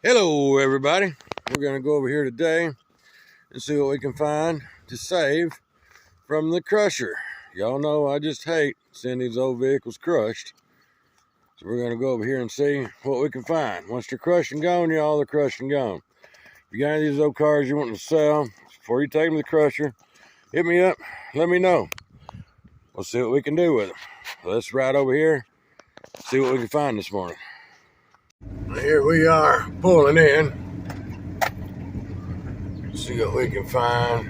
Hello everybody, we're going to go over here today and see what we can find to save from the crusher. Y'all know I just hate seeing these old vehicles crushed, so we're going to go over here and see what we can find. Once they're crushed and gone, y'all, they're crushed and gone. If you got any of these old cars you want to sell, before you take them to the crusher, hit me up, let me know. We'll see what we can do with them. Let's ride over here, see what we can find this morning. Here we are pulling in. See what we can find.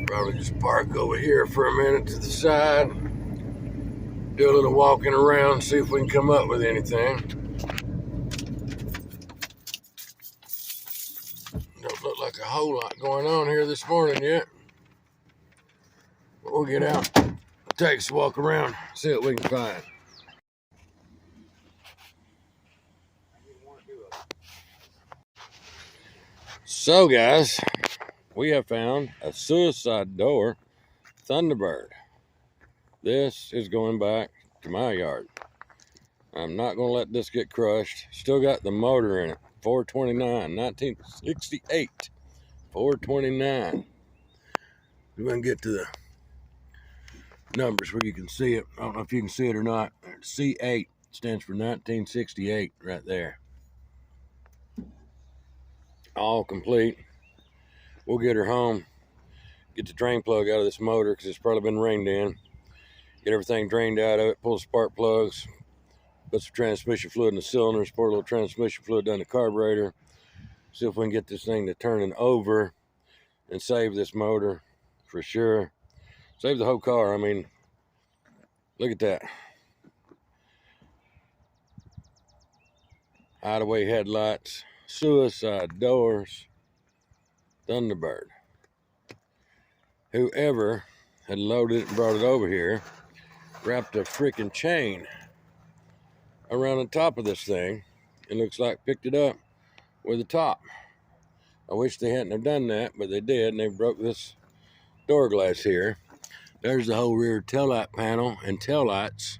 Probably just park over here for a minute to the side. Do a little walking around, see if we can come up with anything. Don't look like a whole lot going on here this morning yet. But we'll get out, take us a walk around, see what we can find. So guys, we have found a suicide door Thunderbird. This is going back to my yard. I'm not going to let this get crushed. Still got the motor in it. 429, 1968. 429. We're going to get to the numbers where you can see it. I don't know if you can see it or not. C8 stands for 1968 right there. All complete. We'll get her home. Get the drain plug out of this motor because it's probably been rained in. Get everything drained out of it. Pull the spark plugs. Put some transmission fluid in the cylinders. Pour a little transmission fluid down the carburetor. See if we can get this thing to turning over and save this motor for sure. Save the whole car. I mean, look at that. Hideaway headlights, suicide doors, Thunderbird. Whoever had loaded it and brought it over here wrapped a freaking chain around the top of this thing. It looks like picked it up with the top. I wish they hadn't have done that, but they did, and they broke this door glass here. There's the whole rear taillight panel and taillights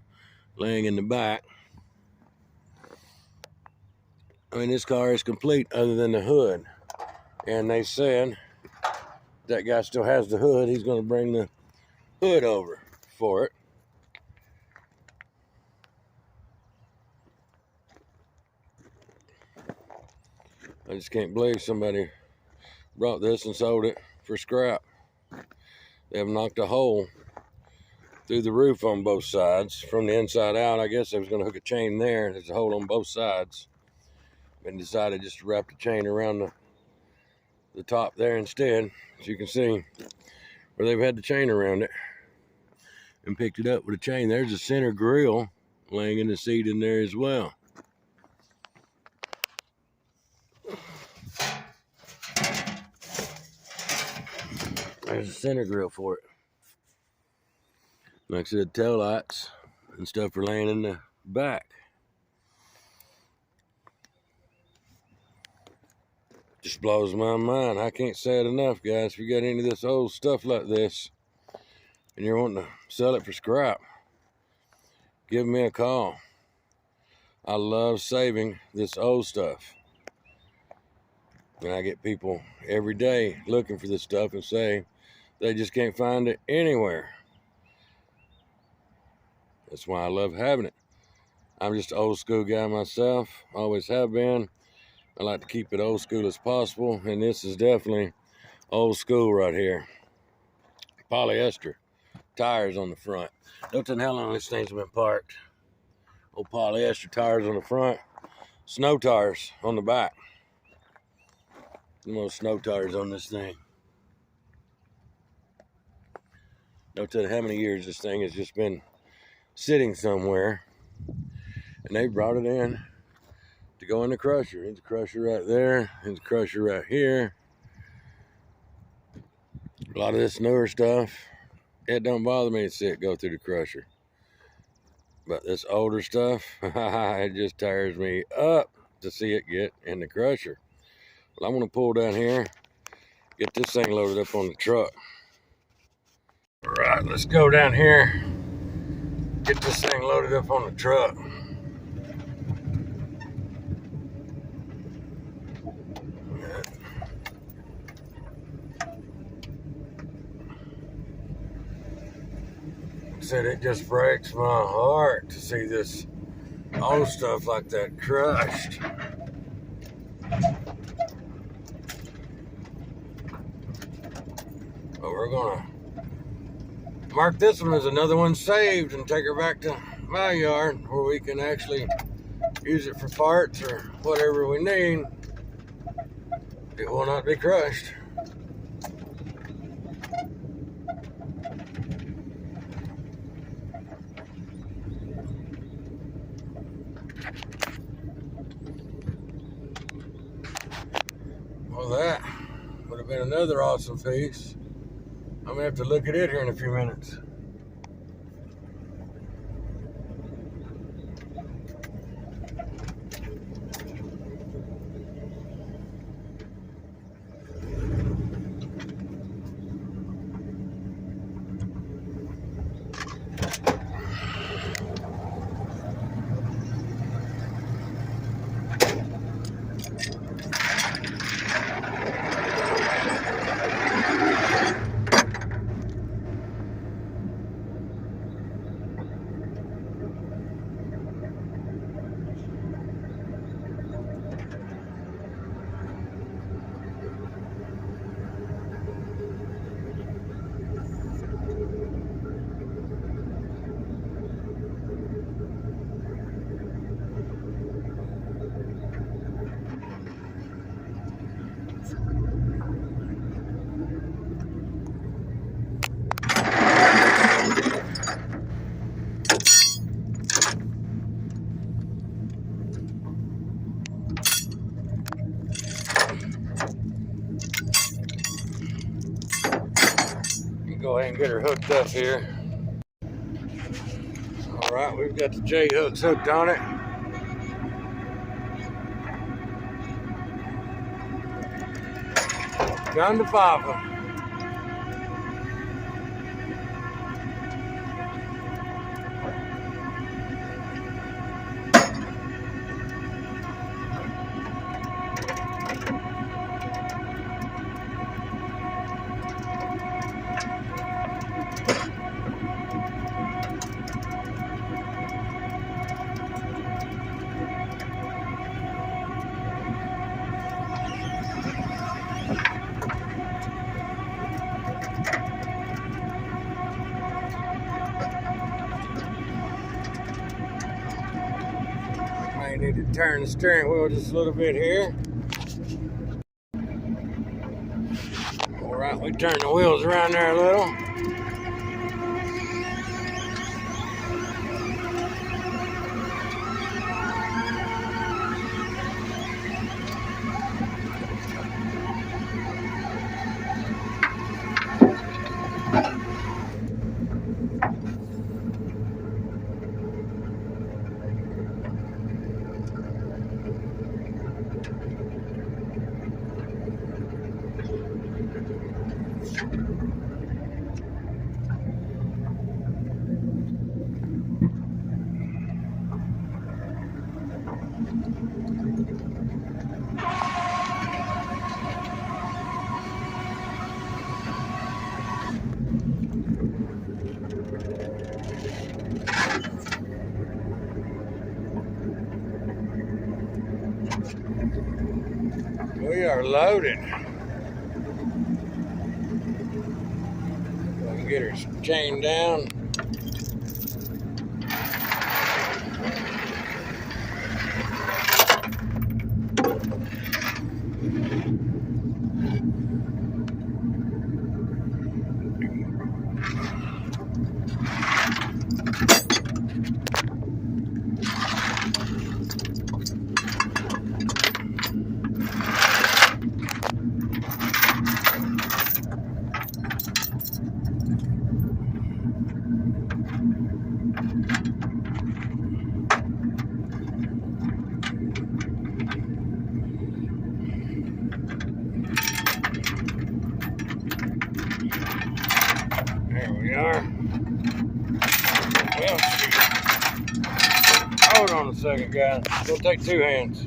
laying in the back. I mean, this car is complete other than the hood. And they said that guy still has the hood. He's going to bring the hood over for it. I just can't believe somebody brought this and sold it for scrap. They have knocked a hole through the roof on both sides from the inside out. I guess they was going to hook a chain there. There's a hole on both sides. And decided just to wrap the chain around the top there instead. As you can see, where they've had the chain around it and picked it up with a chain. There's a center grill laying in the seat in there as well. There's a center grill for it. Like I said, tail lights and stuff are laying in the back. Just blows my mind. I can't say it enough, guys. If you got any of this old stuff like this and you're wanting to sell it for scrap, give me a call. I love saving this old stuff. And I get people every day looking for this stuff and say they just can't find it anywhere. That's why I love having it. I'm just an old school guy myself, always have been. I like to keep it old school as possible, and this is definitely old school right here. Polyester tires on the front. Don't tell me how long these things have been parked. Old polyester tires on the front, snow tires on the back. The most snow tires on this thing. Don't tell you how many years this thing has just been sitting somewhere, and they brought it in to go in the crusher. There's a crusher right there. There's a crusher right here. A lot of this newer stuff, it don't bother me to see it go through the crusher. But this older stuff, it just tires me up to see it get in the crusher. Well, I'm going to pull down here, get this thing loaded up on the truck. All right, let's go down here get this thing loaded up on the truck. Said it just breaks my heart to see this old stuff like that crushed. But we're gonna mark this one as another one saved and take her back to my yard where we can actually use it for parts or whatever we need. It will not be crushed. Well, that would have been another awesome piece. I'm gonna have to look at it here in a few minutes. Go ahead and get her hooked up here. All right, we've got the J hooks hooked on it. Down to Papa. Need to turn the steering wheel just a little bit here. All right, we turn the wheels around there a little. We are loaded. We'll get her chained down. on a second, guys. It's gonna take two hands.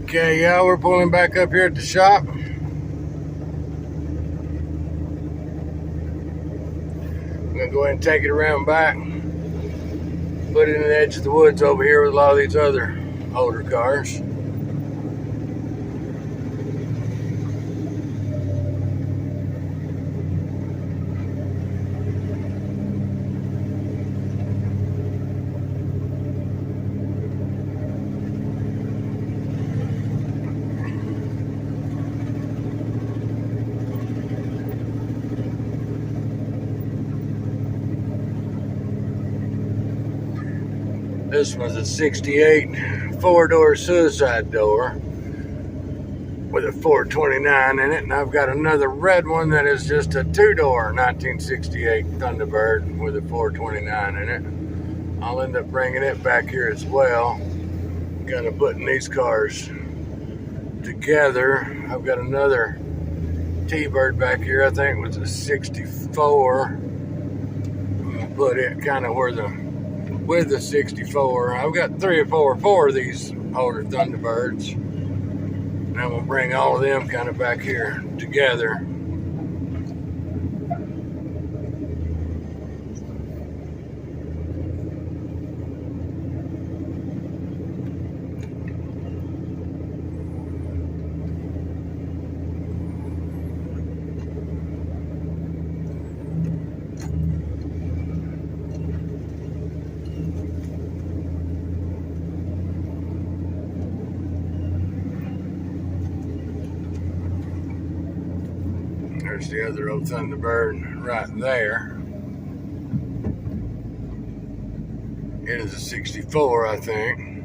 Okay, yeah, we're pulling back up here at the shop. I'm gonna go ahead and take it around back. Put it in the edge of the woods over here with a lot of these other older cars. This was a 68 four-door suicide door with a 429 in it, and I've got another red one that is just a two-door 1968 Thunderbird with a 429 in it. I'll end up bringing it back here as well, kind of putting these cars together. I've got another T-Bird back here, I think it was a 64. Put it kind of where with the 64. I've got three or four of these older Thunderbirds, and I'm gonna bring all of them kind of back here together. There's the other old Thunderbird right there. It is a 64, I think.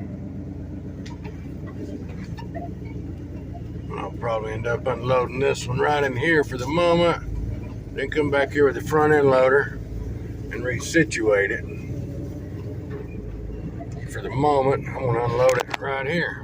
I'll probably end up unloading this one right in here for the moment. Then come back here with the front end loader and resituate it. For the moment, I'm gonna unload it right here.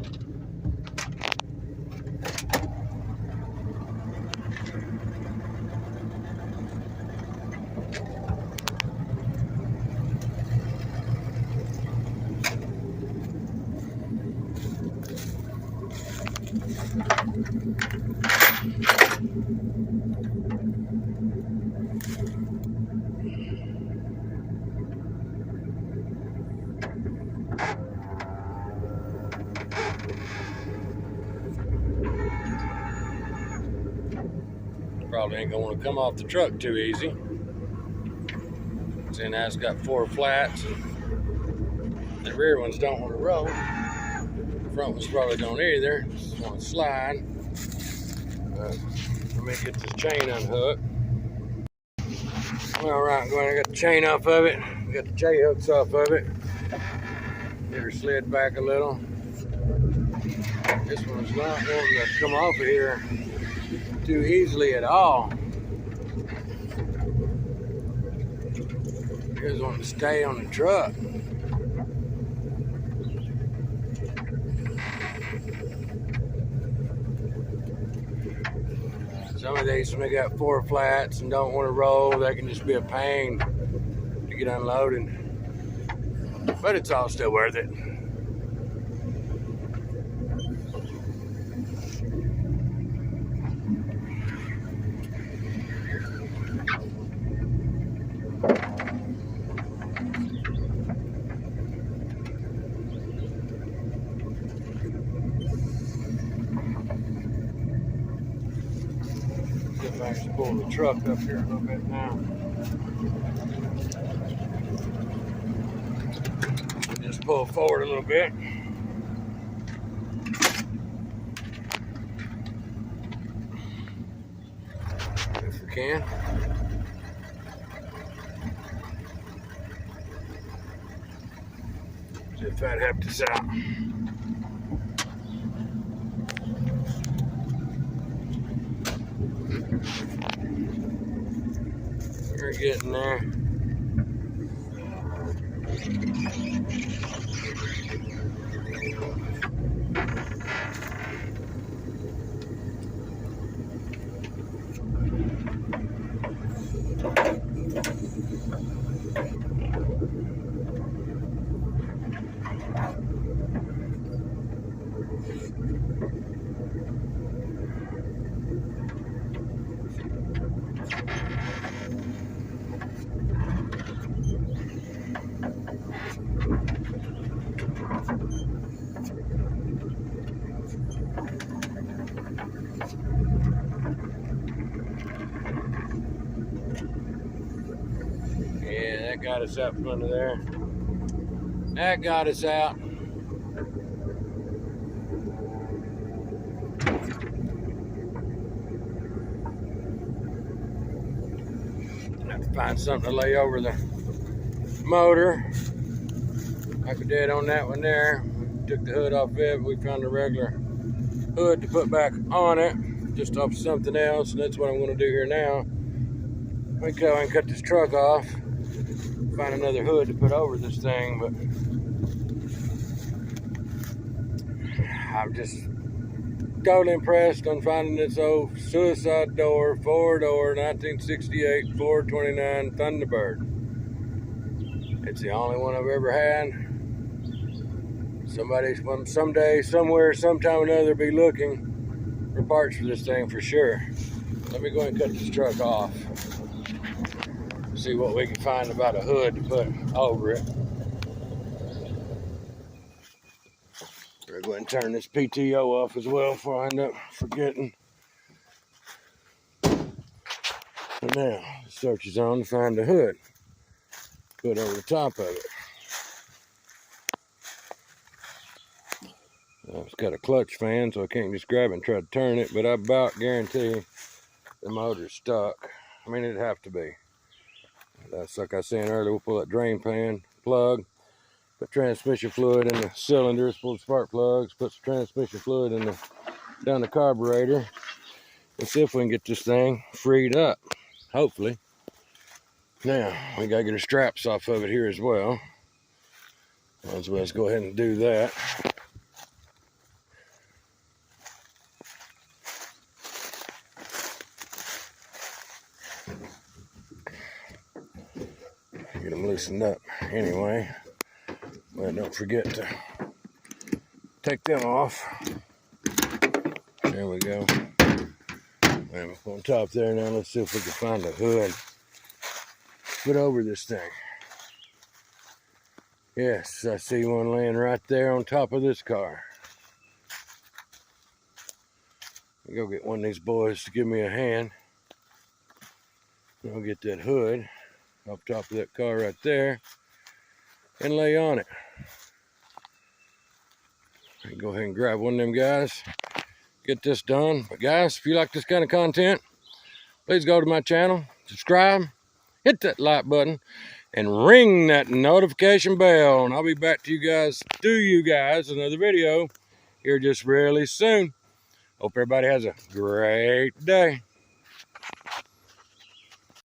Probably ain't gonna want to come off the truck too easy. Seeing that's got four flats. The rear ones don't want to roll. The front ones probably don't either. Just want to slide. Let me get this chain unhooked. All right, go ahead. I got the chain off of it. Got the J hooks off of it. Get her slid back a little. This one's not wanting to come off of here too easily at all. Here's wanting to stay on the truck. Some of these, when they got four flats and don't want to roll, they can just be a pain to get unloaded. But it's all still worth it. Get back to pull the truck up here a little bit now. Just pull forward a little bit. If we can. See if that helped us out. We're getting there. got us out from under there. That got us out. Have to find something to lay over the motor. Like we did on that one there. We took the hood off of it. We found a regular hood to put back on it, just off something else, and that's what I'm going to do here now. We go and cut this truck off, find another hood to put over this thing, but I'm just totally impressed on finding this old suicide door, 4-door, 1968 429 Thunderbird. It's the only one I've ever had. Somebody someday, somewhere, sometime or another be looking for parts for this thing for sure. Let me go ahead and cut this truck off. See what we can find about a hood to put over it. We're going to turn this PTO off as well before I end up forgetting. And now, the search is on to find the hood. Put over the top of it. It's got a clutch fan, so I can't just grab it and try to turn it, but I about guarantee the motor's stuck. I mean, it'd have to be. That's like I was saying earlier, we'll pull that drain pan plug, put transmission fluid in the cylinders, pull the spark plugs, put some transmission fluid in down the carburetor, and see if we can get this thing freed up, hopefully. Now, we gotta get our straps off of it here as well. Might as well go ahead and do that. Get them loosened up anyway. But don't forget to take them off. There we go. And on top there now, let's see if we can find a hood. Put over this thing. Yes, I see one laying right there on top of this car. I'll go get one of these boys to give me a hand. I'll get that hood off top of that car right there and lay on it. Go ahead and grab one of them guys, get this done. But guys, if you like this kind of content, please go to my channel, subscribe, hit that like button, and ring that notification bell. And I'll be back to you guys another video here just really soon. Hope everybody has a great day.